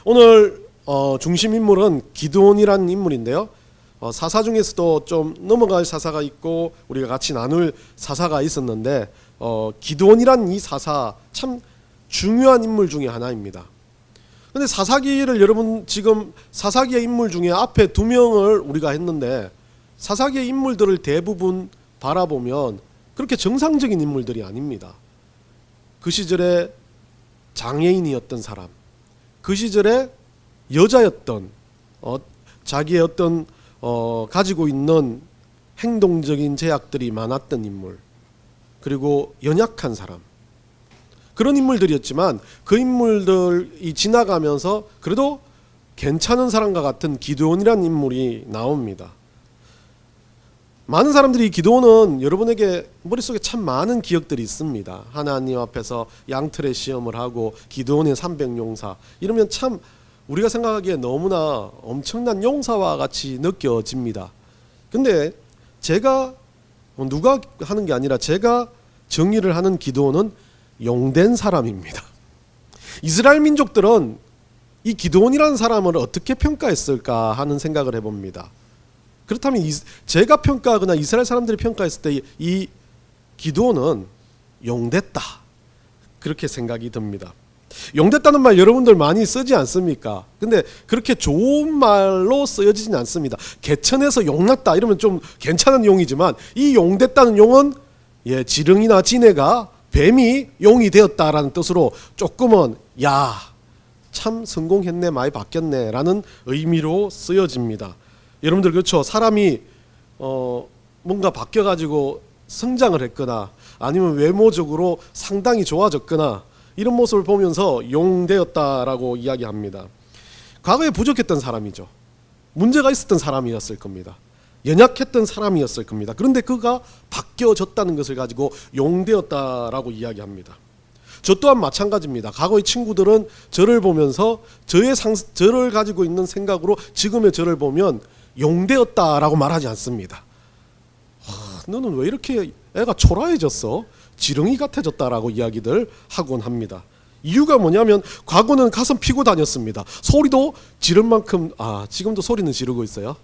오늘 중심 인물은 기드온이라는 인물인데요. 사사 중에서도 좀 넘어갈 사사가 있고 우리가 같이 나눌 사사가 있었는데 기드온이라는 이 사사 참 중요한 인물 중에 하나입니다. 근데 사사기를 여러분 지금 사사기의 인물 중에 앞에 2명을 우리가 했는데 사사기의 인물들을 대부분 바라보면 그렇게 정상적인 인물들이 아닙니다. 그 시절에 장애인이었던 사람, 그 시절에 여자였던 자기의 어떤 가지고 있는 행동적인 제약들이 많았던 인물, 그리고 연약한 사람, 그런 인물들이었지만 그 인물들이 지나가면서 그래도 괜찮은 사람과 같은 기드온이라는 인물이 나옵니다. 많은 사람들이 기드온은 여러분에게 머릿속에 참 많은 기억들이 있습니다. 하나님 앞에서 양털의 시험을 하고 기드온의 300용사 이러면 참 우리가 생각하기에 너무나 엄청난 용사와 같이 느껴집니다. 근데 제가 누가 하는 게 아니라 제가 정의를 하는 기드온은 용된 사람입니다. 이스라엘 민족들은 이 기드온이라는 사람을 어떻게 평가했을까 하는 생각을 해봅니다. 그렇다면 제가 평가하거나 이스라엘 사람들이 평가했을 때 이 기드온은 용됐다, 그렇게 생각이 듭니다. 용됐다는 말 여러분들 많이 쓰지 않습니까? 근데 그렇게 좋은 말로 쓰여지진 않습니다. 개천에서 용났다 이러면 좀 괜찮은 용이지만 이 용됐다는 용은 지렁이나 지네가 뱀이 용이 되었다라는 뜻으로 조금은 야, 참 성공했네, 많이 바뀌었네 라는 의미로 쓰여집니다. 여러분들 그렇죠? 사람이 뭔가 바뀌어가지고 성장을 했거나 아니면 외모적으로 상당히 좋아졌거나 이런 모습을 보면서 용되었다라고 이야기합니다. 과거에 부족했던 사람이죠. 문제가 있었던 사람이었을 겁니다. 연약했던 사람이었을 겁니다. 그런데 그가 바뀌어졌다는 것을 가지고 용되었다라고 이야기합니다. 저 또한 마찬가지입니다. 과거의 친구들은 저를 보면서 저를 가지고 있는 생각으로 지금의 저를 보면 용되었다라고 말하지 않습니다. 너는 왜 이렇게 애가 초라해졌어? 지렁이 같아졌다라고 이야기들 하곤 합니다. 이유가 뭐냐면 과거는 가슴 피고 다녔습니다. 소리도 지를 만큼 지금도 소리는 지르고 있어요.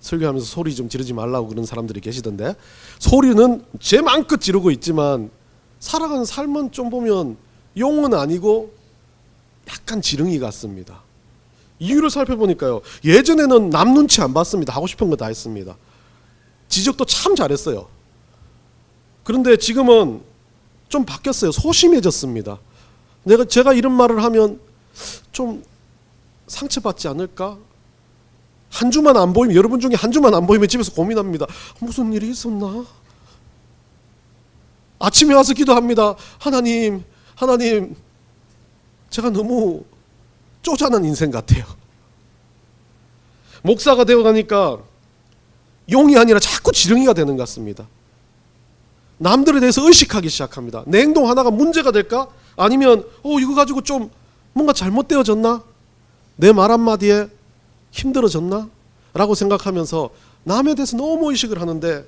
설교하면서 소리 좀 지르지 말라고 그런 사람들이 계시던데 소리는 제 마음껏 지르고 있지만 살아가는 삶은 좀 보면 용은 아니고 약간 지렁이 같습니다. 이유를 살펴보니까요, 예전에는 남 눈치 안 봤습니다. 하고 싶은 거 다 했습니다. 지적도 참 잘했어요. 그런데 지금은 좀 바뀌었어요. 소심해졌습니다. 제가 이런 말을 하면 좀 상처받지 않을까? 한 주만 안 보이면, 여러분 중에 한 주만 안 보이면 집에서 고민합니다. 무슨 일이 있었나? 아침에 와서 기도합니다. 하나님, 제가 너무 쪼잔한 인생 같아요. 목사가 되어가니까 용이 아니라 자꾸 지렁이가 되는 것 같습니다. 남들에 대해서 의식하기 시작합니다. 내 행동 하나가 문제가 될까? 아니면 이거 가지고 좀 뭔가 잘못되어졌나? 내 말 한마디에 힘들어졌나? 라고 생각하면서 남에 대해서 너무 의식을 하는데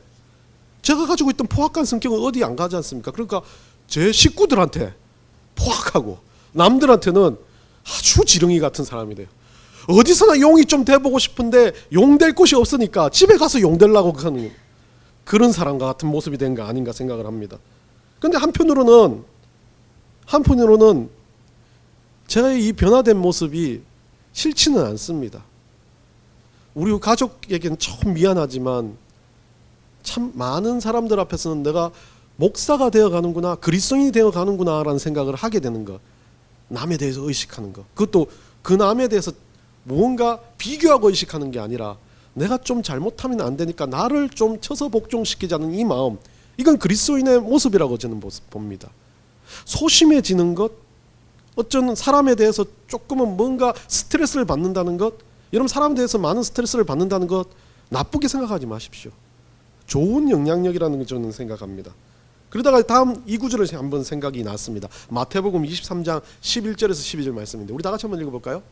제가 가지고 있던 포악한 성격은 어디 안 가지 않습니까? 그러니까 제 식구들한테 포악하고 남들한테는 아주 지렁이 같은 사람이 돼요. 어디서나 용이 좀 돼보고 싶은데 용 될 곳이 없으니까 집에 가서 용 되려고 하는 그런 사람과 같은 모습이 된 거 아닌가 생각을 합니다. 그런데 한편으로는 제가 이 변화된 모습이 싫지는 않습니다. 우리 가족에게는 참 미안하지만 참 많은 사람들 앞에서는 내가 목사가 되어가는구나, 그리스도인이 되어가는구나 라는 생각을 하게 되는 것, 남에 대해서 의식하는 것, 그것도 그 남에 대해서 무언가 비교하고 의식하는 게 아니라 내가 좀 잘못하면 안 되니까 나를 좀 쳐서 복종시키자는 이 마음, 이건 그리스도인의 모습이라고 저는 봅니다. 소심해지는 것, 어쩌면 사람에 대해서 조금은 뭔가 스트레스를 받는다는 것, 여러분 사람에 대해서 많은 스트레스를 받는다는 것 나쁘게 생각하지 마십시오. 좋은 영향력이라는 걸 저는 생각합니다. 그러다가 다음 이 구절을 한번 생각이 났습니다. 마태복음 23장 11절에서 12절 말씀인데 우리 다 같이 한번 읽어볼까요?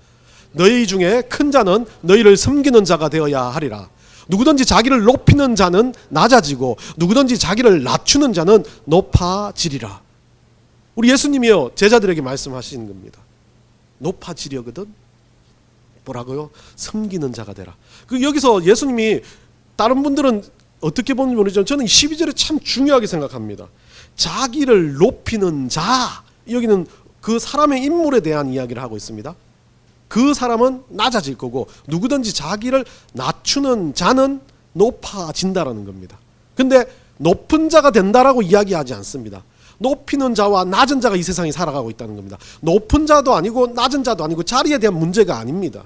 너희 중에 큰 자는 너희를 섬기는 자가 되어야 하리라. 누구든지 자기를 높이는 자는 낮아지고 누구든지 자기를 낮추는 자는 높아지리라. 우리 예수님이요 제자들에게 말씀하시는 겁니다. 높아지려거든 뭐라고요? 섬기는 자가 되라. 그 여기서 예수님이 다른 분들은 어떻게 보는지 모르지만 저는 12절에 참 중요하게 생각합니다. 자기를 높이는 자, 여기는 그 사람의 인물에 대한 이야기를 하고 있습니다. 그 사람은 낮아질 거고 누구든지 자기를 낮추는 자는 높아진다라는 겁니다. 근데 높은 자가 된다라고 이야기하지 않습니다. 높이는 자와 낮은 자가 이 세상에 살아가고 있다는 겁니다. 높은 자도 아니고 낮은 자도 아니고 자리에 대한 문제가 아닙니다.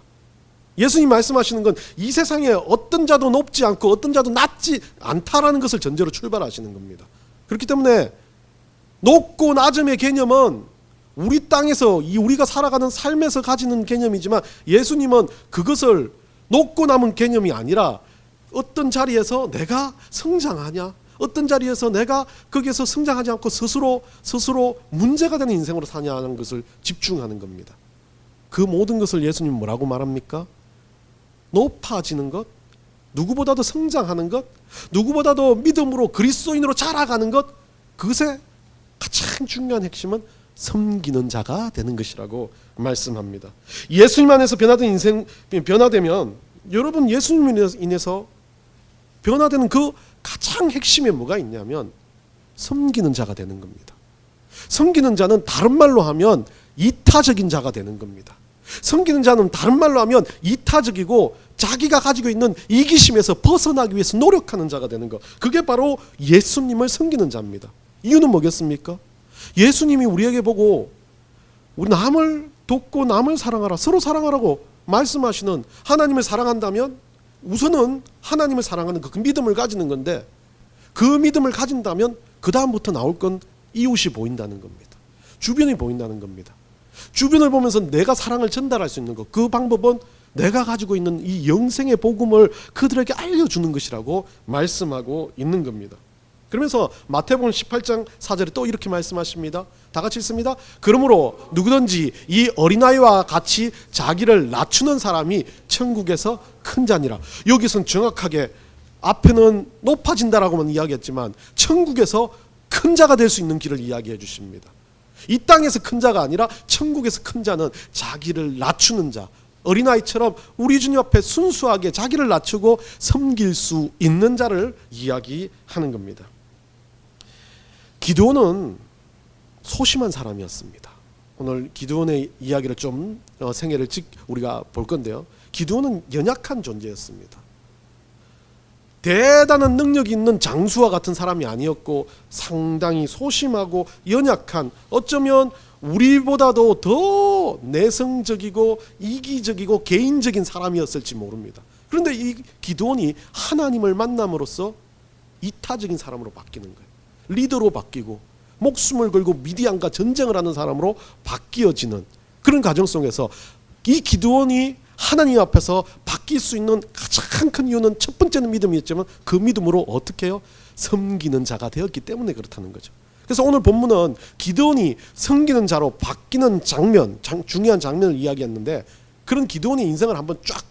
예수님 말씀하시는 건 이 세상에 어떤 자도 높지 않고 어떤 자도 낮지 않다라는 것을 전제로 출발하시는 겁니다. 그렇기 때문에 높고 낮음의 개념은 우리 땅에서 우리가 살아가는 삶에서 가지는 개념이지만 예수님은 그것을 높고 남은 개념이 아니라 어떤 자리에서 내가 성장하냐, 어떤 자리에서 내가 거기에서 성장하지 않고 스스로 문제가 되는 인생으로 사냐는 것을 집중하는 겁니다. 그 모든 것을 예수님은 뭐라고 말합니까? 높아지는 것, 누구보다도 성장하는 것, 누구보다도 믿음으로 그리스도인으로 자라가는 것, 그것의 가장 중요한 핵심은 섬기는 자가 되는 것이라고 말씀합니다. 예수님 안에서 변화된 인생, 변화되면 여러분 예수님으로 인해서 변화되는 그 가장 핵심에 뭐가 있냐면 섬기는 자가 되는 겁니다. 섬기는 자는 다른 말로 하면 이타적인 자가 되는 겁니다. 섬기는 자는 다른 말로 하면 이타적이고 자기가 가지고 있는 이기심에서 벗어나기 위해서 노력하는 자가 되는 것. 그게 바로 예수님을 섬기는 자입니다. 이유는 뭐겠습니까? 예수님이 우리에게 보고 우리 남을 돕고 남을 사랑하라, 서로 사랑하라고 말씀하시는 하나님을 사랑한다면 우선은 하나님을 사랑하는 그 믿음을 가지는 건데 그 믿음을 가진다면 그 다음부터 나올 건 이웃이 보인다는 겁니다. 주변이 보인다는 겁니다. 주변을 보면서 내가 사랑을 전달할 수 있는 것, 그 방법은 내가 가지고 있는 이 영생의 복음을 그들에게 알려주는 것이라고 말씀하고 있는 겁니다. 그러면서 마태복음 18장 4절에 또 이렇게 말씀하십니다. 다 같이 읽습니다. 그러므로 누구든지 이 어린아이와 같이 자기를 낮추는 사람이 천국에서 큰 자니라. 여기서는 정확하게 앞에는 높아진다라고만 이야기했지만 천국에서 큰 자가 될 수 있는 길을 이야기해 주십니다. 이 땅에서 큰 자가 아니라 천국에서 큰 자는 자기를 낮추는 자, 어린아이처럼 우리 주님 앞에 순수하게 자기를 낮추고 섬길 수 있는 자를 이야기하는 겁니다. 기드온은 소심한 사람이었습니다. 오늘 기드온의 이야기를 좀 생애를 우리가 볼 건데요. 기드온은 연약한 존재였습니다. 대단한 능력이 있는 장수와 같은 사람이 아니었고 상당히 소심하고 연약한, 어쩌면 우리보다도 더 내성적이고 이기적이고 개인적인 사람이었을지 모릅니다. 그런데 이 기드온이 하나님을 만남으로써 이타적인 사람으로 바뀌는 거예요. 리더로 바뀌고 목숨을 걸고 미디안과 전쟁을 하는 사람으로 바뀌어지는 그런 과정 속에서 이 기드온이 하나님 앞에서 바뀔 수 있는 가장 큰 이유는 첫 번째는 믿음이었지만 그 믿음으로 어떻게 해요? 섬기는 자가 되었기 때문에 그렇다는 거죠. 그래서 오늘 본문은 기드온이 섬기는 자로 바뀌는 장면, 중요한 장면을 이야기했는데 그런 기드온의 인생을 한번 쫙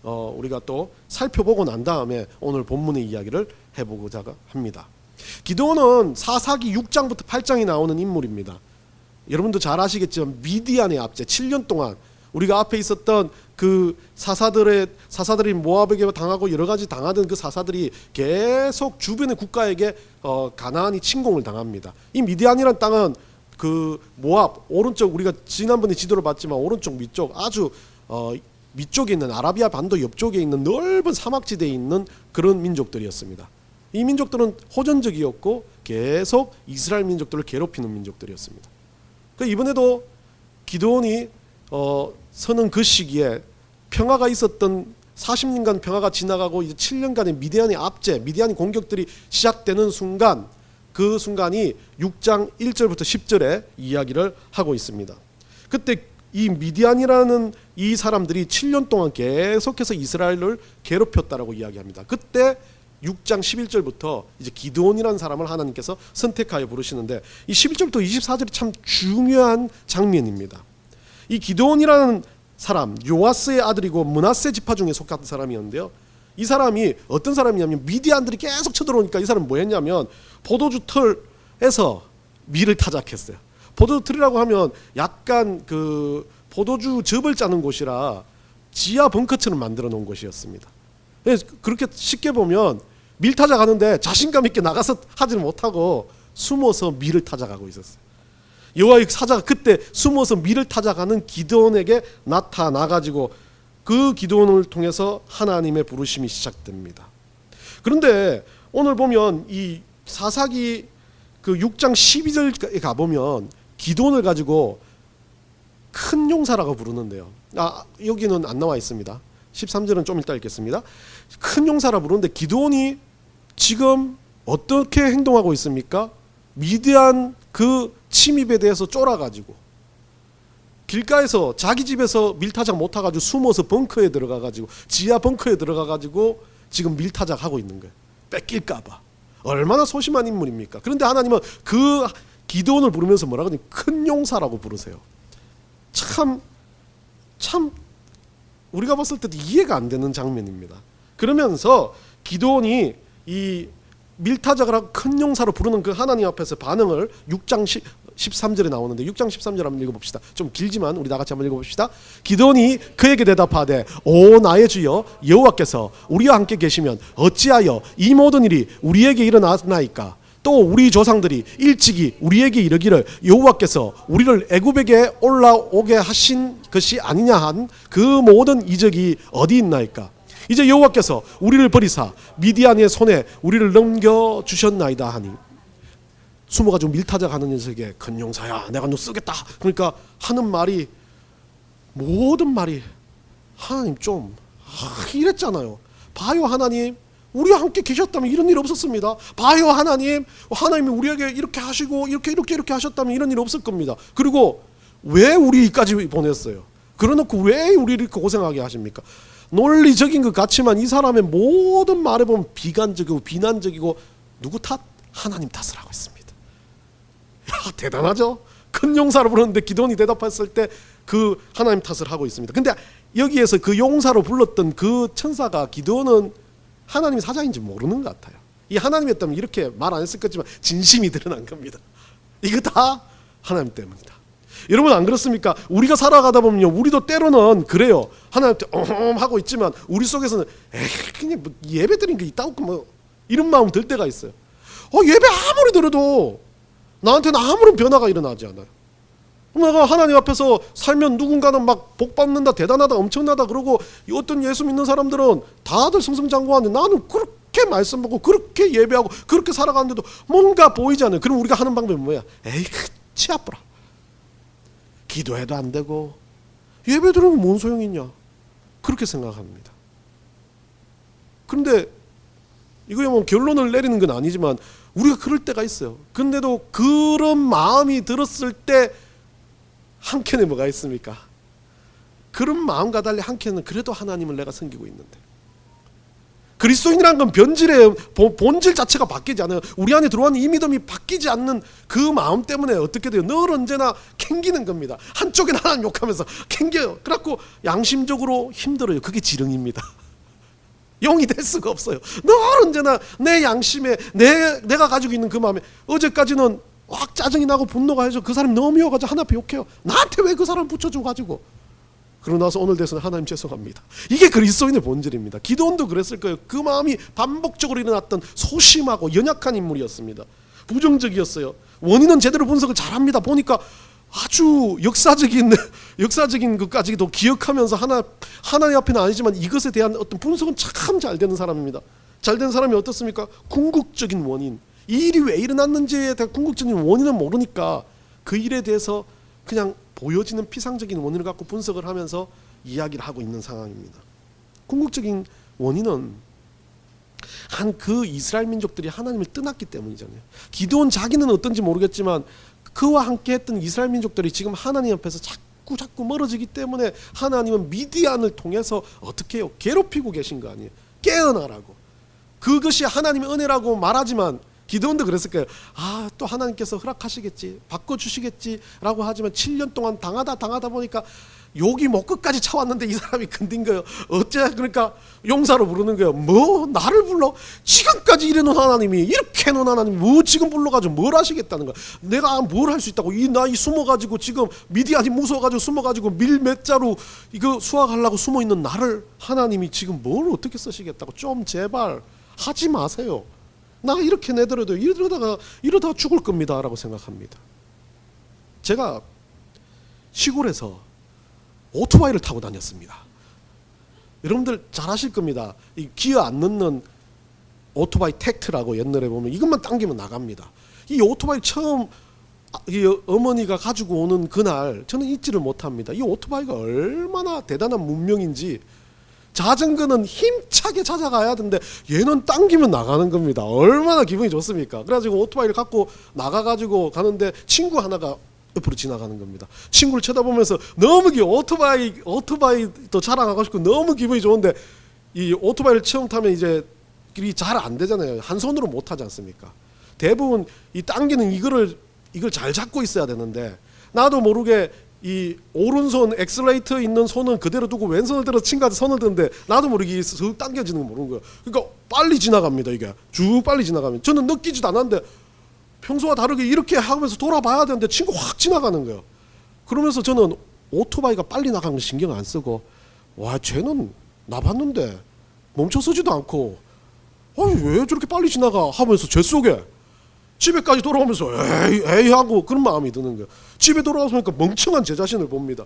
우리가 또 살펴보고 난 다음에 오늘 본문의 이야기를 해보고자 합니다. 기드온은 사사기 6장부터 8장이 나오는 인물입니다. 여러분도 잘 아시겠지만 미디안의 압제 7년 동안 우리가 앞에 있었던 그 사사들이 모압에게 당하고 여러 가지 당하던 그 사사들이 계속 주변의 국가에게 가나안이 침공을 당합니다. 이 미디안이란 땅은 그 모압 오른쪽, 우리가 지난번에 지도를 봤지만 오른쪽 위쪽 아주 위쪽에 있는 아라비아 반도 옆쪽에 있는 넓은 사막지대에 있는 그런 민족들이었습니다. 이 민족들은 호전적이었고 계속 이스라엘 민족들을 괴롭히는 민족들이었습니다. 그러니까 이번에도 기드온이 서는 그 시기에 평화가 있었던 40년간 평화가 지나가고 이제 7년간의 미디안의 압제, 미디안의 공격들이 시작되는 순간, 그 순간이 6장 1절부터 10절에 이야기를 하고 있습니다. 그때 이 미디안이라는 이 사람들이 7년 동안 계속해서 이스라엘을 괴롭혔다라고 이야기합니다. 그때 6장 11절부터 이제 기드온이라는 사람을 하나님께서 선택하여 부르시는데 이 11절부터 24절이 참 중요한 장면입니다. 이 기드온이라는 사람, 요아스의 아들이고 므낫세 지파 중에 속한 사람이었는데요. 이 사람이 어떤 사람이냐면 미디안들이 계속 쳐들어오니까 이 사람은 뭐 했냐면 포도주 틀에서 밀을 타작했어요. 포도주 틀이라고 하면 약간 그 포도주 즙을 짜는 곳이라 지하 벙커처럼 만들어 놓은 곳이었습니다. 그렇게 쉽게 보면 밀 타작하는데 자신감 있게 나가서 하지는 못하고 숨어서 밀을 타작하고 있었어요. 여호와의 사자가 그때 숨어서 밀을 타작하는 기드온에게 나타나가지고 그 기드온을 통해서 하나님의 부르심이 시작됩니다. 그런데 오늘 보면 이 사사기 그 6장 12절에 가보면 기드온을 가지고 큰 용사라고 부르는데요. 여기는 안 나와 있습니다. 13절은 좀 이따 읽겠습니다. 큰 용사라 부르는데 기드온이 지금 어떻게 행동하고 있습니까? 미디안 그 침입에 대해서 쫄아가지고 길가에서 자기 집에서 밀타작 못해가지고 숨어서 벙커에 들어가가지고 지하 벙커에 들어가가지고 지금 밀타작하고 있는 거예요. 뺏길까봐. 얼마나 소심한 인물입니까? 그런데 하나님은 그 기드온을 부르면서 뭐라고 하니? 큰 용사라고 부르세요. 참 우리가 봤을 때도 이해가 안 되는 장면입니다. 그러면서 기드온이 이 밀타작을 하고 큰 용사로 부르는 그 하나님 앞에서 반응을 6장 13절에 나오는데 6장 13절 한번 읽어봅시다. 좀 길지만 우리 다같이 한번 읽어봅시다. 기드온이 그에게 대답하되 오 나의 주여 여호와께서 우리와 함께 계시면 어찌하여 이 모든 일이 우리에게 일어나나이까? 또 우리 조상들이 일찍이 우리에게 이르기를 여호와께서 우리를 애굽에게 올라오게 하신 것이 아니냐 한 그 모든 이적이 어디 있나이까? 이제 여호와께서 우리를 버리사 미디안의 손에 우리를 넘겨주셨나이다 하니 숨어가지고 밀타작하는 녀석에게 큰 용사야 내가 너 쓰겠다 그러니까 하는 말이 모든 말이 하나님 좀 이랬잖아요. 봐요 하나님 우리와 함께 계셨다면 이런 일 없었습니다. 봐요 하나님이 우리에게 이렇게 하시고 이렇게 하셨다면 이런 일 없을 겁니다. 그리고 왜 우리까지 보냈어요? 그러놓고 왜 우리를 이렇게 고생하게 하십니까? 논리적인 것 같지만 이 사람의 모든 말에 보면 비관적이고 비난적이고 누구 탓? 하나님 탓을 하고 있습니다. 야, 대단하죠? 큰 용사로 부르는데 기드온이 대답했을 때 그 하나님 탓을 하고 있습니다. 근데 여기에서 그 용사로 불렀던 그 천사가 기드온은 하나님이 사자인지 모르는 것 같아요. 이 하나님이었다면 이렇게 말 안 했을 거지만 진심이 드러난 겁니다. 이거 다 하나님 때문이다. 여러분 안 그렇습니까? 우리가 살아가다 보면요 우리도 때로는 그래요. 하나님한테 하고 있지만 우리 속에서는 그냥 뭐 예배 드린 게 있다고 뭐 이런 마음 들 때가 있어요. 예배 아무리 들어도 나한테는 아무런 변화가 일어나지 않아요. 내가 하나님 앞에서 살면 누군가는 막 복 받는다 대단하다 엄청나다 그러고 어떤 예수 믿는 사람들은 다들 승승장구하는데 나는 그렇게 말씀 받고 그렇게 예배하고 그렇게 살아가는데도 뭔가 보이지 않아요. 그럼 우리가 하는 방법이 뭐야? 에이 치 아프라. 기도해도 안 되고 예배 드리면 뭔 소용이 있냐 그렇게 생각합니다. 그런데 이거야 뭐 결론을 내리는 건 아니지만 우리가 그럴 때가 있어요. 근데도 그런 마음이 들었을 때 한켠에 뭐가 있습니까? 그런 마음과 달리 한켠은 그래도 하나님을 내가 섬기고 있는데 그리스도인이라는 건 변질의 본질 자체가 바뀌지 않아요. 우리 안에 들어온 이 믿음이 바뀌지 않는 그 마음 때문에 어떻게 돼요? 늘 언제나 캥기는 겁니다. 한쪽엔 하나님 욕하면서 캥겨요. 그래갖고 양심적으로 힘들어요. 그게 지렁입니다. 용이 될 수가 없어요. 늘 언제나 내 양심에 내가 가지고 있는 그 마음에 어제까지는 확 짜증이 나고 분노가 해서 그 사람이 너무 미워가지고 하나 앞에 욕해요. 나한테 왜 그 사람 붙여줘가지고 그러고 나서 오늘 돼서는 하나님 죄송합니다. 이게 그리스도인의 본질입니다. 기드온도 그랬을 거예요. 그 마음이 반복적으로 일어났던 소심하고 연약한 인물이었습니다. 부정적이었어요. 원인은 제대로 분석을 잘합니다. 보니까 아주 역사적인 것까지도 기억하면서 하나님 앞에는 아니지만 이것에 대한 어떤 분석은 참 잘 되는 사람입니다. 잘 된 사람이 어떻습니까? 궁극적인 원인, 이 일이 왜 일어났는지에 대한 궁극적인 원인은 모르니까 그 일에 대해서 그냥 보여지는 피상적인 원인을 갖고 분석을 하면서 이야기를 하고 있는 상황입니다. 궁극적인 원인은 한 그 이스라엘 민족들이 하나님을 떠났기 때문이잖아요. 기드온 자기는 어떤지 모르겠지만 그와 함께 했던 이스라엘 민족들이 지금 하나님 앞에서 자꾸 멀어지기 때문에 하나님은 미디안을 통해서 어떻게 해요? 괴롭히고 계신 거 아니에요. 깨어나라고. 그것이 하나님의 은혜라고 말하지만 기드온도 그랬을 거예요. 또 하나님께서 허락하시겠지 바꿔주시겠지 라고 하지만 7년 동안 당하다 보니까 욕이 목 끝까지 차왔는데 이 사람이 건든 거예요. 어째 그러니까 용사로 부르는 거예요. 뭐 나를 불러? 지금까지 이래놓은 하나님이 이렇게 해놓은 하나님이 뭐 지금 불러가지고 뭘 하시겠다는 거야. 내가 뭘 할 수 있다고 이 나이 숨어가지고 지금 미디안이 무서워가지고 숨어가지고 밀 몇 자루 이거 수확하려고 숨어있는 나를 하나님이 지금 뭘 어떻게 쓰시겠다고. 좀 제발 하지 마세요. 나 이렇게 내더라도 이러다가 죽을 겁니다 라고 생각합니다. 제가 시골에서 오토바이를 타고 다녔습니다. 여러분들 잘 아실 겁니다. 이 기어 안 넣는 오토바이 택트라고 옛날에 보면 이것만 당기면 나갑니다. 이 오토바이 처음 이 어머니가 가지고 오는 그날 저는 잊지를 못합니다. 이 오토바이가 얼마나 대단한 문명인지. 자전거는 힘차게 찾아가야 되는데 얘는 당기면 나가는 겁니다. 얼마나 기분이 좋습니까? 그래가지고 오토바이를 갖고 나가가지고 가는데 친구 하나가 옆으로 지나가는 겁니다. 친구를 쳐다보면서 너무 오토바이도 자랑하고 싶고 너무 기분이 좋은데 이 오토바이를 처음 타면 이제 일이 잘 안 되잖아요. 한 손으로 못 하지 않습니까? 대부분 이 당기는 이걸 잘 잡고 있어야 되는데 나도 모르게 이 오른손 엑셀레이터 있는 손은 그대로 두고 왼손을 들어 친구한테 손을 드는데 나도 모르게 슥 당겨지는 거 모르는 거예요. 그러니까 빨리 지나갑니다. 이게 쭉 빨리 지나가면 저는 느끼지도 않았는데 평소와 다르게 이렇게 하면서 돌아봐야 되는데 친구 확 지나가는 거예요. 그러면서 저는 오토바이가 빨리 나가는 거 신경 안 쓰고 와 쟤는 나 봤는데 멈춰서지도 않고 아니 왜 저렇게 빨리 지나가 하면서 제 속에 집에까지 돌아오면서 에이 하고 그런 마음이 드는 거예요. 집에 돌아와서 멍청한 제 자신을 봅니다.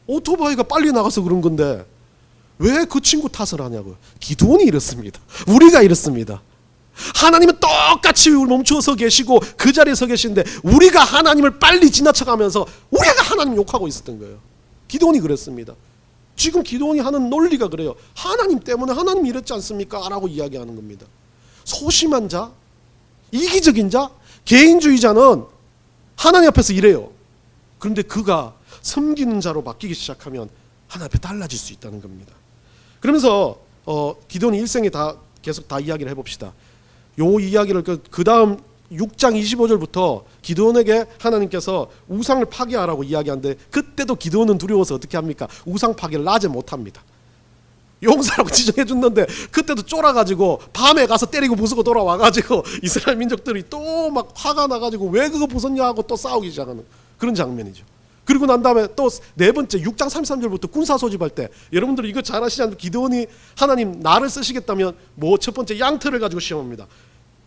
오토바이가 빨리 나가서 그런 건데 왜 그 친구 탓을 하냐고요. 기도원이 이렇습니다. 우리가 이렇습니다. 하나님은 똑같이 멈춰서 계시고 그 자리에 서 계신데 우리가 하나님을 빨리 지나쳐가면서 우리가 하나님 욕하고 있었던 거예요. 기도원이 그랬습니다. 지금 기도원이 하는 논리가 그래요. 하나님 때문에 하나님이 이랬지 않습니까? 라고 이야기하는 겁니다. 소심한 자, 이기적인 자, 개인주의자는 하나님 앞에서 이래요. 그런데 그가 섬기는 자로 바뀌기 시작하면 하나님 앞에 달라질 수 있다는 겁니다. 그러면서 기도원이 일생에 계속 다 이야기를 해봅시다. 요 이야기를 그 다음 6장 25절부터 기드온에게 하나님께서 우상을 파괴하라고 이야기하는데 그때도 기드온은 두려워서 어떻게 합니까? 우상 파괴를 낮에 못합니다. 용사라고 지정해 줬는데 그때도 쫄아가지고 밤에 가서 때리고 부수고 돌아와가지고 이스라엘 민족들이 또 막 화가 나가지고 왜 그거 부쉈냐 하고 또 싸우기 시작하는 그런 장면이죠. 그리고 난 다음에 또 네 번째 6장 33절부터 군사 소집할 때 여러분들 이거 잘 아시지 않나요? 기드온이 하나님 나를 쓰시겠다면 뭐 첫 번째 양털을 가지고 시험합니다.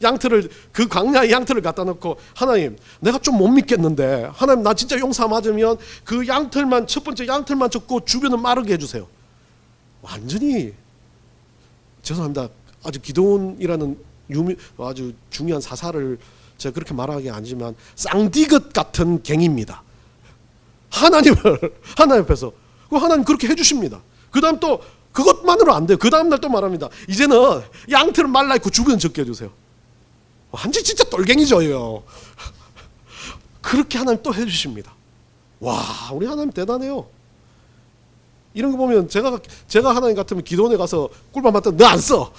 양털을 그 광야에 양털을 갖다 놓고 하나님 내가 좀 못 믿겠는데 하나님 나 진짜 용사 맞으면 그 양털만 첫 번째 양털만 쳤고 주변을 마르게 해주세요. 완전히 죄송합니다. 아주 기드온이라는 아주 중요한 사사를 제가 그렇게 말하기 아니지만 쌍디귿 같은 갱입니다. 하나님 앞에서 하나님 그렇게 해주십니다. 그 다음 또 그것만으로 안 돼요. 그 다음 날 또 말합니다. 이제는 양털을 말라 있고 주변 적게 해주세요. 완전 진짜 똘갱이죠. 그렇게 하나님 또 해주십니다. 와 우리 하나님 대단해요. 이런 거 보면 제가 하나님 같으면 기도원에 가서 꿀밤 맞다 너 안 써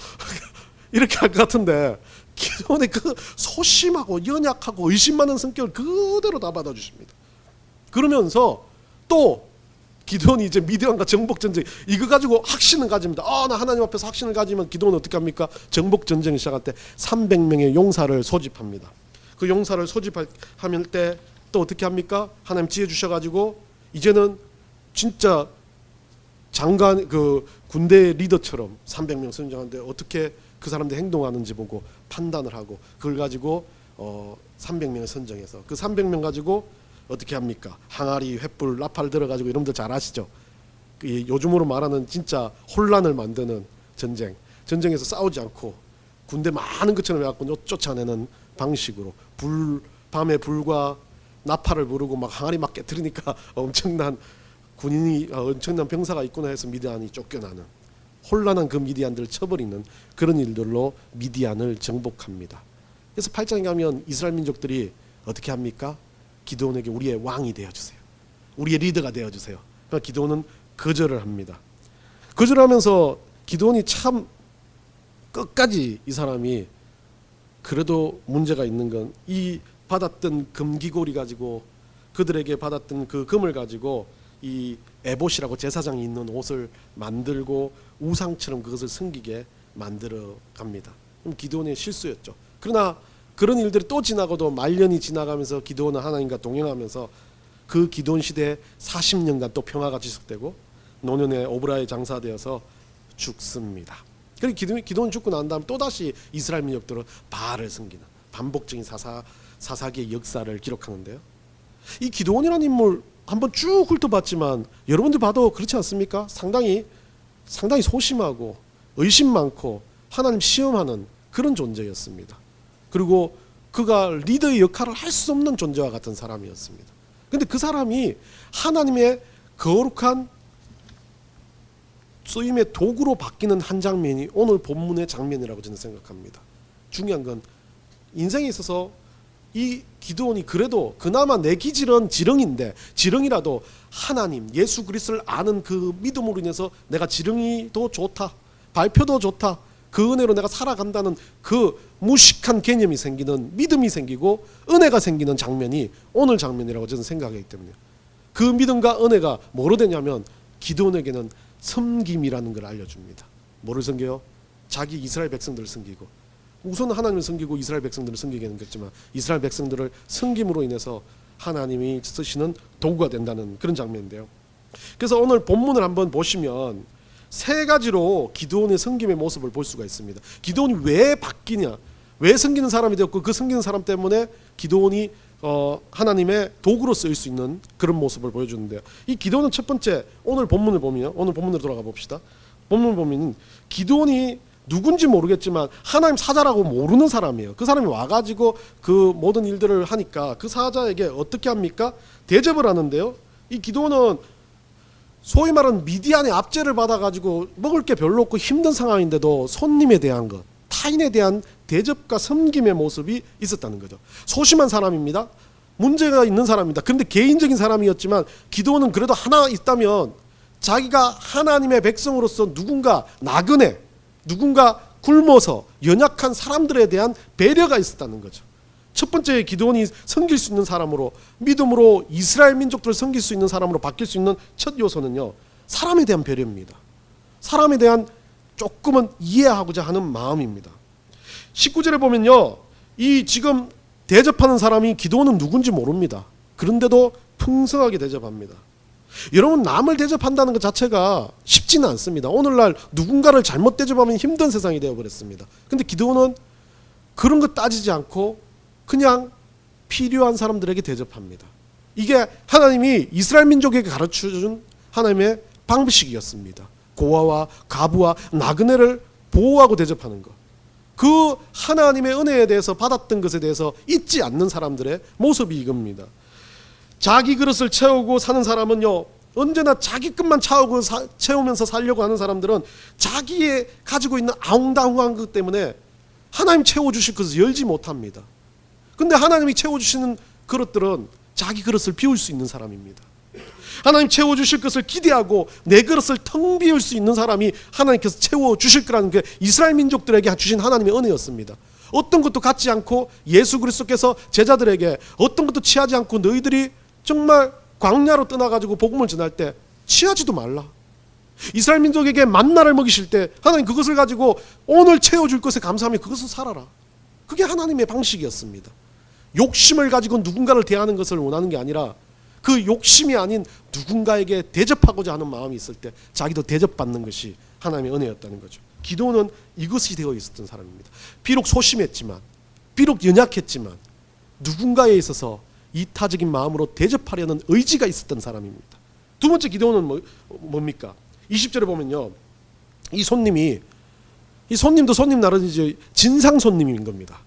이렇게 할 것 같은데 기도원의 그 소심하고 연약하고 의심 많은 성격을 그대로 다 받아주십니다. 그러면서 또 기도원이 이제 미디안과 정복전쟁 이거 가지고 확신을 가집니다. 나 하나님 앞에서 확신을 가지면 기도원은 어떻게 합니까? 정복전쟁을 시작할 때 300명의 용사를 소집합니다. 그 용사를 소집할 때 또 어떻게 합니까? 하나님 지혜 주셔가지고 이제는 진짜 장관 그 군대 리더처럼 300명 선정하는데 어떻게 그 사람들 행동하는지 보고 판단을 하고 그걸 가지고 300명을 선정해서 그 300명 가지고 어떻게 합니까? 항아리, 횃불, 나팔 들어가지고 여러분들 잘 아시죠? 요즘으로 말하는 진짜 혼란을 만드는 전쟁에서 싸우지 않고 군대 많은 것처럼 해갖고 쫓아내는 방식으로 밤에 불과 나팔을 부르고 막 항아리 막 깨트리니까 엄청난 병사가 있구나 해서 미디안이 쫓겨나는 혼란한 그 미디안들을 쳐버리는 그런 일들로 미디안을 정복합니다. 그래서 8장에 가면 이스라엘 민족들이 어떻게 합니까? 기드온에게 우리의 왕이 되어주세요. 우리의 리더가 되어주세요. 그러니까 기드온은 거절을 합니다. 거절하면서 기드온이 참 끝까지 이 사람이 그래도 문제가 있는 건 이 받았던 금기고리 가지고 그들에게 받았던 그 금을 가지고 이 에봇이라고 제사장이 입는 옷을 만들고 우상처럼 그것을 섬기게 만들어 갑니다. 그럼 기드온의 실수였죠. 그러나 그런 일들이 또 지나고도 말년이 지나가면서 기드온은 하나님과 동행하면서 그 기드온 시대에 40년간 또 평화가 지속되고 노년에 오브라에 장사되어서 죽습니다. 그리고 기드온이 죽고 난 다음 또다시 이스라엘 민족들은 바알을 섬기는 반복적인 사사기의 역사를 기록하는데요. 이 기드온이라는 인물 한번 쭉 훑어봤지만 여러분들 봐도 그렇지 않습니까? 상당히 소심하고 의심 많고 하나님 시험하는 그런 존재였습니다. 그리고 그가 리더의 역할을 할 수 없는 존재와 같은 사람이었습니다. 그런데 그 사람이 하나님의 거룩한 쓰임의 도구로 바뀌는 한 장면이 오늘 본문의 장면이라고 저는 생각합니다. 중요한 건 인생에 있어서 이 기드온이 그래도 그나마 내 기질은 지렁인데 지렁이라도 하나님 예수 그리스도를 아는 그 믿음으로 인해서 내가 지렁이 더 좋다, 발표도 좋다, 그 은혜로 내가 살아간다는 그 무식한 개념이 생기는 믿음이 생기고 은혜가 생기는 장면이 오늘 장면이라고 저는 생각하기 때문에 그 믿음과 은혜가 뭐로 되냐면 기드온에게는 섬김이라는 걸 알려줍니다. 뭐를 섬겨요? 자기 이스라엘 백성들을 섬기고 우선 하나님을 섬기고 이스라엘 백성들을 섬기게 됐지만 이스라엘 백성들을 섬김으로 인해서 하나님이 쓰시는 도구가 된다는 그런 장면인데요. 그래서 오늘 본문을 한번 보시면 세 가지로 기드온의 섬김의 모습을 볼 수가 있습니다. 기드온이 왜 바뀌냐, 왜 섬기는 사람이 되었고 그 섬기는 사람 때문에 기드온이 하나님의 도구로 쓰일 수 있는 그런 모습을 보여주는데요. 이 기드온은 첫 번째 오늘 본문을 보면 오늘 본문으로 돌아가 봅시다. 본문을 보면 기드온이 누군지 모르겠지만 하나님 사자라고 모르는 사람이에요. 그 사람이 와가지고 그 모든 일들을 하니까 그 사자에게 어떻게 합니까? 대접을 하는데요. 이 기드온은 소위 말하는 미디안의 압제를 받아가지고 먹을 게 별로 없고 힘든 상황인데도 손님에 대한 것, 타인에 대한 대접과 섬김의 모습이 있었다는 거죠. 소심한 사람입니다. 문제가 있는 사람입니다. 그런데 개인적인 사람이었지만 기드온은 그래도 하나 있다면 자기가 하나님의 백성으로서 누군가 나그네, 누군가 굶어서 연약한 사람들에 대한 배려가 있었다는 거죠. 첫 번째 기드온이 섬길 수 있는 사람으로 믿음으로 이스라엘 민족들을 섬길 수 있는 사람으로 바뀔 수 있는 첫 요소는요, 사람에 대한 배려입니다. 사람에 대한 조금은 이해하고자 하는 마음입니다. 19절에 보면요, 이 지금 대접하는 사람이 기드온은 누군지 모릅니다. 그런데도 풍성하게 대접합니다. 여러분, 남을 대접한다는 것 자체가 쉽지는 않습니다. 오늘날 누군가를 잘못 대접하면 힘든 세상이 되어버렸습니다. 근데 기드온은 그런 거 따지지 않고 그냥 필요한 사람들에게 대접합니다. 이게 하나님이 이스라엘 민족에게 가르쳐준 하나님의 방식이었습니다. 고아와 가부와 나그네를 보호하고 대접하는 것. 그 하나님의 은혜에 대해서 받았던 것에 대해서 잊지 않는 사람들의 모습이 이겁니다. 자기 그릇을 채우고 사는 사람은요, 언제나 자기 것만 채우면서 살려고 하는 사람들은 자기의 가지고 있는 아웅다웅한 것 때문에 하나님 채워주실 것을 열지 못합니다. 근데 하나님이 채워주시는 그릇들은 자기 그릇을 비울 수 있는 사람입니다. 하나님 채워주실 것을 기대하고 내 그릇을 텅 비울 수 있는 사람이 하나님께서 채워주실 거라는 게 이스라엘 민족들에게 주신 하나님의 은혜였습니다. 어떤 것도 갖지 않고 예수 그리스도께서 제자들에게 어떤 것도 취하지 않고 너희들이 정말 광야로 떠나가지고 복음을 전할 때 취하지도 말라. 이스라엘 민족에게 만나를 먹이실 때 하나님 그것을 가지고 오늘 채워줄 것에 감사하며 그것을 살아라. 그게 하나님의 방식이었습니다. 욕심을 가지고 누군가를 대하는 것을 원하는 게 아니라 그 욕심이 아닌 누군가에게 대접하고자 하는 마음이 있을 때 자기도 대접받는 것이 하나님의 은혜였다는 거죠. 기도는 이것이 되어 있었던 사람입니다. 비록 소심했지만, 비록 연약했지만 누군가에 있어서 이타적인 마음으로 대접하려는 의지가 있었던 사람입니다. 두 번째 기도는 뭡니까? 20절에 보면요, 이 손님도 손님 나름이지 진상 손님인 겁니다.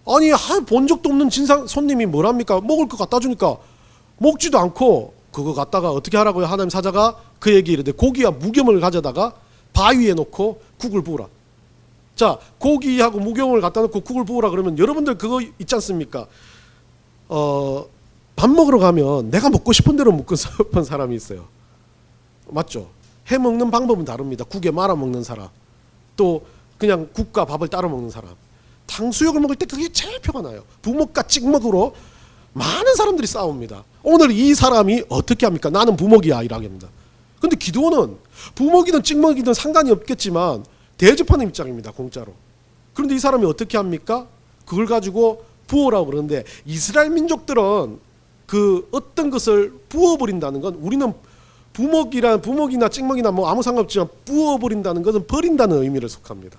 아니, 본 적도 없는 진상 손님이 뭐랍니까? 먹을 거 갖다 주니까 먹지도 않고 그거 갖다가 어떻게 하라고요? 하나님 사자가 그에게 이르되 고기와 무겸을 가져다가 바위에 놓고 국을 부으라. 자, 고기하고 무겸을 갖다 놓고 국을 부으라 그러면 여러분들 그거 있지 않습니까? 밥 먹으러 가면 내가 먹고 싶은 대로 먹고 싶은 사람이 있어요. 맞죠? 해 먹는 방법은 다릅니다. 국에 말아 먹는 사람, 또 그냥 국과 밥을 따로 먹는 사람. 탕수육을 먹을 때 그게 제일 표가 나요. 부먹과 찍먹으로 많은 사람들이 싸웁니다. 오늘 이 사람이 어떻게 합니까? 나는 부먹이야 이라고 합니다. 근데 기드온은 부먹이든 찍먹이든 상관이 없겠지만 대접하는 입장입니다. 공짜로. 그런데 이 사람이 어떻게 합니까? 그걸 가지고 부어라고 그러는데 이스라엘 민족들은 그 어떤 것을 부어버린다는 건 우리는 부먹이나 찍먹이나 뭐 아무 상관없지만 부어버린다는 것은 버린다는 의미를 속합니다.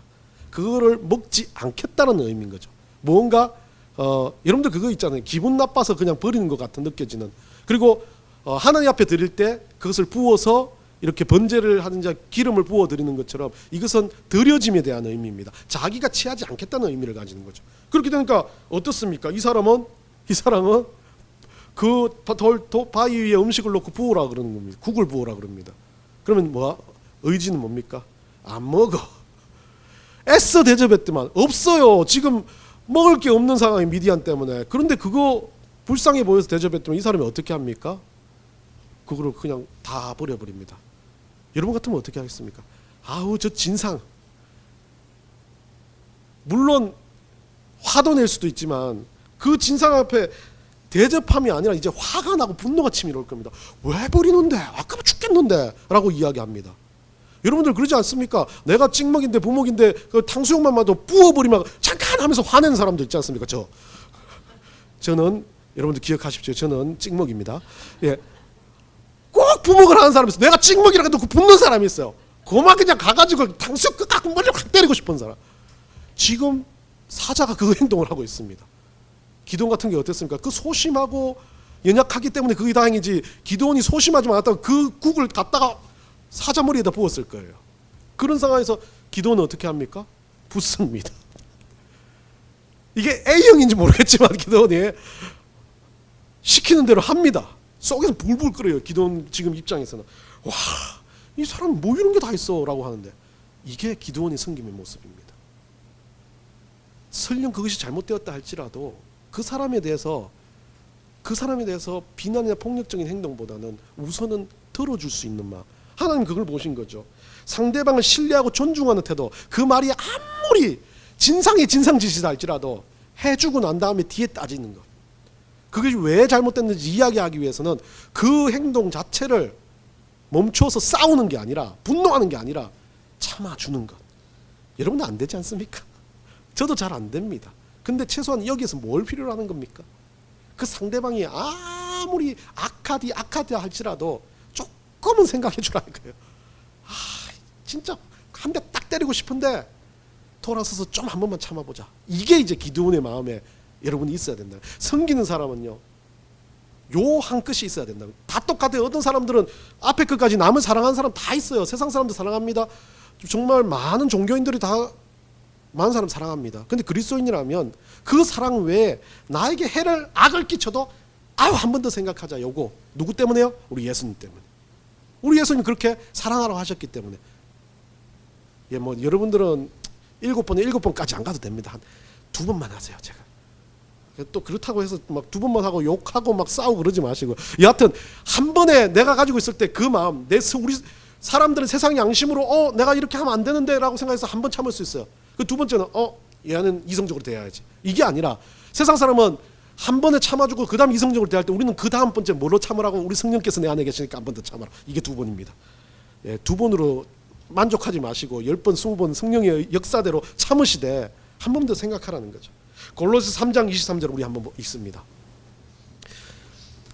그거를 먹지 않겠다는 의미인 거죠. 뭔가 여러분들 그거 있잖아요. 기분 나빠서 그냥 버리는 것 같은 느껴지는. 그리고 하나님 앞에 드릴 때 그것을 부어서 이렇게 번제를 하든지 기름을 부어 드리는 것처럼 이것은 드려짐에 대한 의미입니다. 자기가 취하지 않겠다는 의미를 가지는 거죠. 그렇게 되니까 어떻습니까? 이 사람은 그 바위 위에 음식을 놓고 부으라 그러는 겁니다. 국을 부으라 그럽니다. 그러면 의지는 뭡니까? 안 먹어. 애써 대접했더만 없어요. 지금 먹을 게 없는 상황이 미디안 때문에. 그런데 그거 불쌍해 보여서 대접했더니 이 사람이 어떻게 합니까? 그거를 그냥 다 버려버립니다. 여러분 같으면 어떻게 하겠습니까? 아우 저 진상. 물론 화도 낼 수도 있지만 그 진상 앞에 대접함이 아니라 이제 화가 나고 분노가 치밀어 올 겁니다. 왜 버리는데? 아까면 죽겠는데? 라고 이야기합니다. 여러분들 그러지 않습니까? 내가 찍먹인데 부먹인데 그 탕수육만 봐도 부어버리면 잠깐 하면서 화내는 사람도 있지 않습니까? 저는 여러분들 기억하십시오. 저는 찍먹입니다. 예. 꼭 부먹을 하는 사람이 있어요. 내가 찍먹이라고 해도 그 붙는 사람이 있어요. 그만 그냥 가가지고 탕수육 끝 머리를 확 때리고 싶은 사람. 지금 사자가 그 행동을 하고 있습니다. 기드온 같은 게 어땠습니까? 그 소심하고 연약하기 때문에 그게 다행이지 기드온이 소심하지 않았다면 그 국을 갖다가 사자 머리에다 부었을 거예요. 그런 상황에서 기드온은 어떻게 합니까? 붓습니다. 이게 A형인지 모르겠지만 기드온이 시키는 대로 합니다. 속에서 불불 끓어요. 기드온 지금 입장에서는 와, 이 사람 뭐 이런 게 다 있어 라고 하는데 이게 기드온의 섬김의 모습입니다. 설령 그것이 잘못되었다 할지라도 그 사람에 대해서 비난이나 폭력적인 행동보다는 우선은 들어줄 수 있는 마음. 하나님 그걸 보신 거죠. 상대방을 신뢰하고 존중하는 태도. 그 말이 아무리 진상의 진상짓이다 할지라도 해주고 난 다음에 뒤에 따지는 것. 그것이 왜 잘못됐는지 이야기하기 위해서는 그 행동 자체를 멈춰서 싸우는 게 아니라 분노하는 게 아니라 참아주는 것. 여러분은 안 되지 않습니까? 저도 잘 안 됩니다. 근데 최소한 여기에서 뭘 필요로 하는 겁니까? 그 상대방이 아무리 악하디 할지라도 조금은 생각해 주라는 거예요. 진짜 한 대 딱 때리고 싶은데 돌아서서 좀 한 번만 참아보자. 이게 이제 기드온의 마음에 여러분이 있어야 된다. 섬기는 사람은요, 요 한 끝이 있어야 된다. 다 똑같아요. 어떤 사람들은 앞에 끝까지 남을 사랑하는 사람 다 있어요. 세상 사람들 사랑합니다. 정말 많은 종교인들이 다 많은 사람 사랑합니다. 근데 그리스도인이라면 그 사랑 외에 나에게 악을 끼쳐도 한 번 더 생각하자. 요거 누구 때문에요? 우리 예수님 때문에. 우리 예수님 그렇게 사랑하라고 하셨기 때문에. 예, 뭐 여러분들은 7번까지 안 가도 됩니다. 한 2번만 하세요. 제가 또 그렇다고 해서 막 2번만 하고 욕하고 막 싸우고 그러지 마시고, 여하튼 한 번에 내가 가지고 있을 때 그 마음, 우리 사람들은 세상 양심으로 내가 이렇게 하면 안 되는데 라고 생각해서 한 번 참을 수 있어요. 그 두 번째는 얘는 이성적으로 대해야지. 이게 아니라 세상 사람은 한 번에 참아주고 그 다음 이성적으로 대할 때 우리는 그 다음 번째 뭐로 참으라고? 우리 성령께서 내 안에 계시니까 한 번 더 참아라. 이게 2번입니다. 예, 2번으로 만족하지 마시고 10번, 20번 성령의 역사대로 참으시되 한 번 더 생각하라는 거죠. 골로새 3장 23절 우리 한번 읽습니다.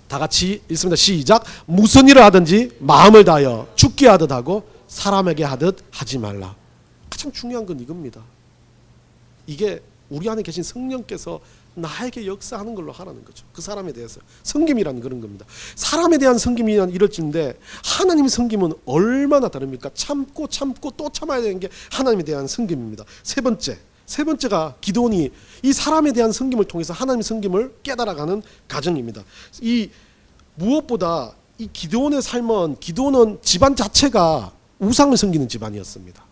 다 같이 읽습니다. 시작. 무슨 일을 하든지 마음을 다하여 죽게 하듯 하고 사람에게 하듯 하지 말라. 가장 중요한 건 이겁니다. 이게 우리 안에 계신 성령께서 나에게 역사하는 걸로 하라는 거죠. 그 사람에 대해서 섬김이라는 그런 겁니다. 사람에 대한 섬김이란 이럴진데 하나님의 섬김은 얼마나 다릅니까? 참고 또 참아야 되는 게 하나님에 대한 섬김입니다. 세 번째가 기드온이 이 사람에 대한 섬김을 통해서 하나님의 섬김을 깨달아가는 과정입니다. 이 무엇보다 이 기드온의 삶은, 기드온은 집안 자체가 우상을 섬기는 집안이었습니다.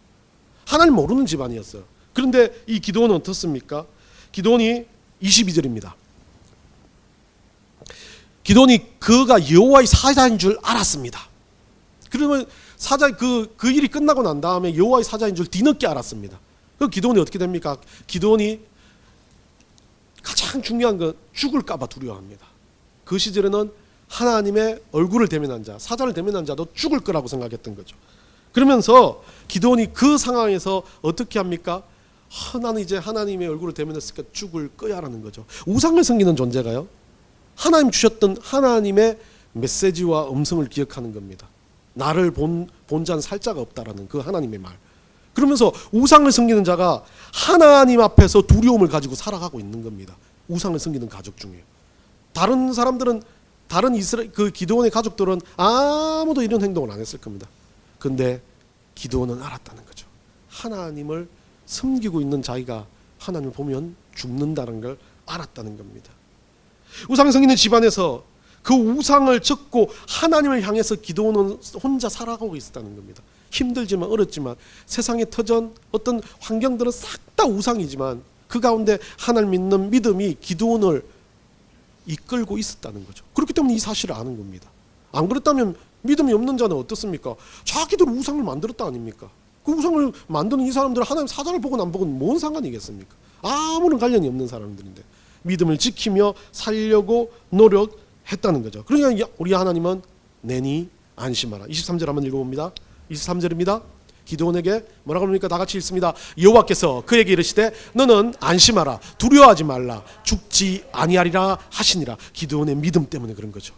하나님 모르는 집안이었어요. 그런데 이 기드온은 어떻습니까? 기드온이 22절입니다. 기드온이 그가 여호와의 사자인 줄 알았습니다. 그러면 그 일이 끝나고 난 다음에 여호와의 사자인 줄 뒤늦게 알았습니다. 그 기드온이 어떻게 됩니까? 기드온이 가장 중요한 건 죽을까 봐 두려워합니다. 그 시절에는 하나님의 얼굴을 대면한 자, 사자를 대면한 자도 죽을 거라고 생각했던 거죠. 그러면서 기드온이 그 상황에서 어떻게 합니까? 나는 이제 하나님의 얼굴을 대면했으니까 죽을 거야라는 거죠. 우상을 섬기는 존재가요, 하나님 주셨던 하나님의 메시지와 음성을 기억하는 겁니다. 나를 본 자는 살자가 없다라는 그 하나님의 말. 그러면서 우상을 섬기는 자가 하나님 앞에서 두려움을 가지고 살아가고 있는 겁니다. 우상을 섬기는 가족 중에. 다른 사람들은, 다른 그 기드온의 가족들은 아무도 이런 행동을 안 했을 겁니다. 근데 기드온은 알았다는 거죠. 하나님을 섬기고 있는 자기가 하나님을 보면 죽는다는 걸 알았다는 겁니다. 우상을 섬기는 집안에서 그 우상을 젓고 하나님을 향해서 기드온은 혼자 살아가고 있었다는 겁니다. 힘들지만 어렵지만 세상에 터전 어떤 환경들은 싹 다 우상이지만 그 가운데 하나님 믿는 믿음이 기드온을 이끌고 있었다는 거죠. 그렇기 때문에 이 사실을 아는 겁니다. 안 그랬다면 믿음이 없는 자는 어떻습니까? 자기들 우상을 만들었다 아닙니까? 그 우상을 만드는 이 사람들은 하나님 사자를 보건 안 보건 뭔 상관이겠습니까? 아무런 관련이 없는 사람들인데 믿음을 지키며 살려고 노력했다는 거죠. 그러니까 우리 하나님은 내니 안심하라. 23절 한번 읽어봅니다. 23절입니다. 기드온에게 뭐라고 합니까? 다 같이 읽습니다. 여호와께서 그에게 이르시되 너는 안심하라, 두려워하지 말라, 죽지 아니하리라 하시니라. 기드온의 믿음 때문에 그런 거죠.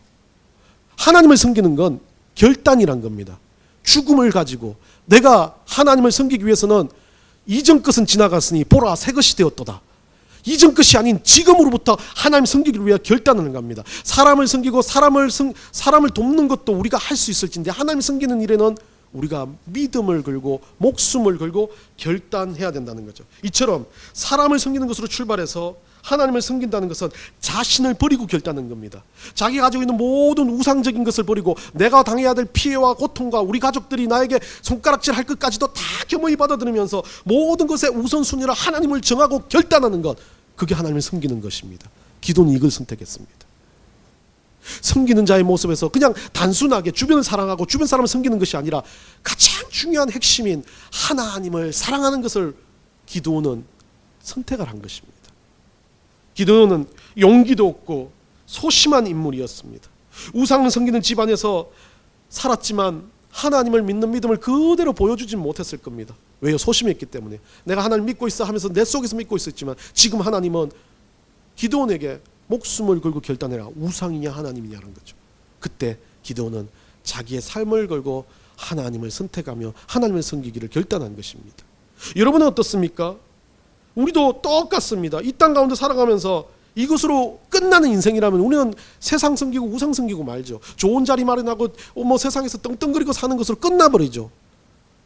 하나님을 섬기는 건 결단이란 겁니다. 죽음을 가지고 내가 하나님을 섬기기 위해서는 이전 것은 지나갔으니 보라 새 것이 되었도다. 이전 것이 아닌 지금으로부터 하나님 섬기기를 위해 결단하는 겁니다. 사람을 섬기고 사람을 돕는 것도 우리가 할 수 있을진데 하나님 섬기는 일에는 우리가 믿음을 걸고 목숨을 걸고 결단해야 된다는 거죠. 이처럼 사람을 섬기는 것으로 출발해서 하나님을 섬긴다는 것은 자신을 버리고 결단하는 겁니다. 자기가 가지고 있는 모든 우상적인 것을 버리고 내가 당해야 될 피해와 고통과 우리 가족들이 나에게 손가락질 할 것까지도 다 겸허히 받아들이면서 모든 것의 우선순위를 하나님을 정하고 결단하는 것, 그게 하나님을 섬기는 것입니다. 기도는 이걸 선택했습니다. 섬기는 자의 모습에서 그냥 단순하게 주변을 사랑하고 주변 사람을 섬기는 것이 아니라 가장 중요한 핵심인 하나님을 사랑하는 것을 기드온은 선택을 한 것입니다. 기드온은 용기도 없고 소심한 인물이었습니다. 우상을 섬기는 집안에서 살았지만 하나님을 믿는 믿음을 그대로 보여주진 못했을 겁니다. 왜요? 소심했기 때문에. 내가 하나님 믿고 있어 하면서 내 속에서 믿고 있었지만 지금 하나님은 기드온에게 목숨을 걸고 결단해라. 우상이냐 하나님이냐는 거죠. 그때 기드온은 자기의 삶을 걸고 하나님을 선택하며 하나님을 섬기기를 결단한 것입니다. 여러분은 어떻습니까? 우리도 똑같습니다. 이 땅 가운데 살아가면서 이것으로 끝나는 인생이라면 우리는 세상 섬기고 우상 섬기고 말죠. 좋은 자리 마련하고 세상에서 떵떵거리고 사는 것으로 끝나버리죠.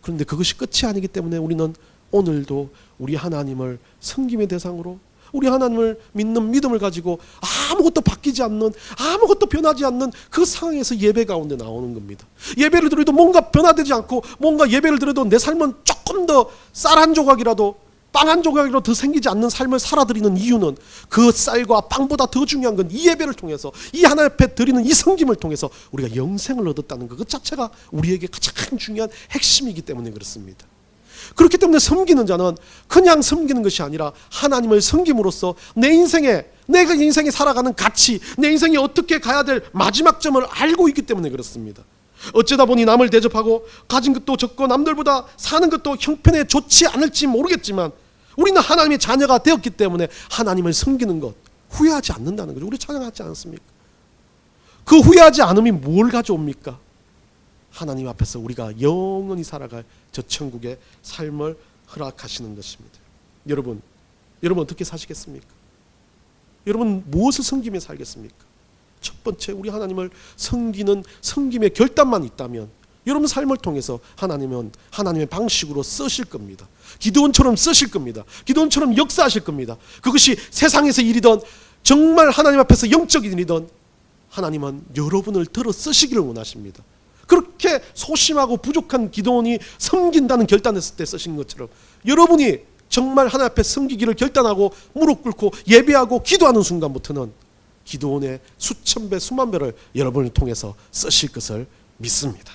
그런데 그것이 끝이 아니기 때문에 우리는 오늘도 우리 하나님을 섬김의 대상으로 우리 하나님을 믿는 믿음을 가지고 아무것도 바뀌지 않는, 아무것도 변하지 않는 그 상황에서 예배 가운데 나오는 겁니다. 예배를 드려도 뭔가 변화되지 않고 뭔가 예배를 드려도 내 삶은 조금 더 쌀 한 조각이라도 빵 한 조각이라도 더 생기지 않는 삶을 살아드리는 이유는 그 쌀과 빵보다 더 중요한 건 이 예배를 통해서 이 하나님 앞에 드리는 이 섬김을 통해서 우리가 영생을 얻었다는 것 자체가 우리에게 가장 중요한 핵심이기 때문에 그렇습니다. 그렇기 때문에 섬기는 자는 그냥 섬기는 것이 아니라 하나님을 섬김으로써 내 인생에, 내가 인생에 살아가는 가치, 내 인생이 어떻게 가야 될 마지막 점을 알고 있기 때문에 그렇습니다. 어쩌다 보니 남을 대접하고 가진 것도 적고 남들보다 사는 것도 형편에 좋지 않을지 모르겠지만 우리는 하나님의 자녀가 되었기 때문에 하나님을 섬기는 것 후회하지 않는다는 거죠. 우리 찬양하지 않습니까? 그 후회하지 않음이 뭘 가져옵니까? 하나님 앞에서 우리가 영원히 살아갈 저 천국의 삶을 허락하시는 것입니다. 여러분 어떻게 사시겠습니까? 여러분 무엇을 섬기며 살겠습니까? 첫 번째, 우리 하나님을 섬기는 섬김의 결단만 있다면 여러분 삶을 통해서 하나님은 하나님의 방식으로 쓰실 겁니다. 기드온처럼 쓰실 겁니다. 기드온처럼 역사하실 겁니다. 그것이 세상에서 일이든 정말 하나님 앞에서 영적인 일이든 하나님은 여러분을 들어 쓰시기를 원하십니다. 그렇게 소심하고 부족한 기드온이 섬긴다는 결단했을 때 쓰신 것처럼 여러분이 정말 하나님 앞에 섬기기를 결단하고 무릎 꿇고 예배하고 기도하는 순간부터는 기드온의 수천 배 수만 배를 여러분을 통해서 쓰실 것을 믿습니다.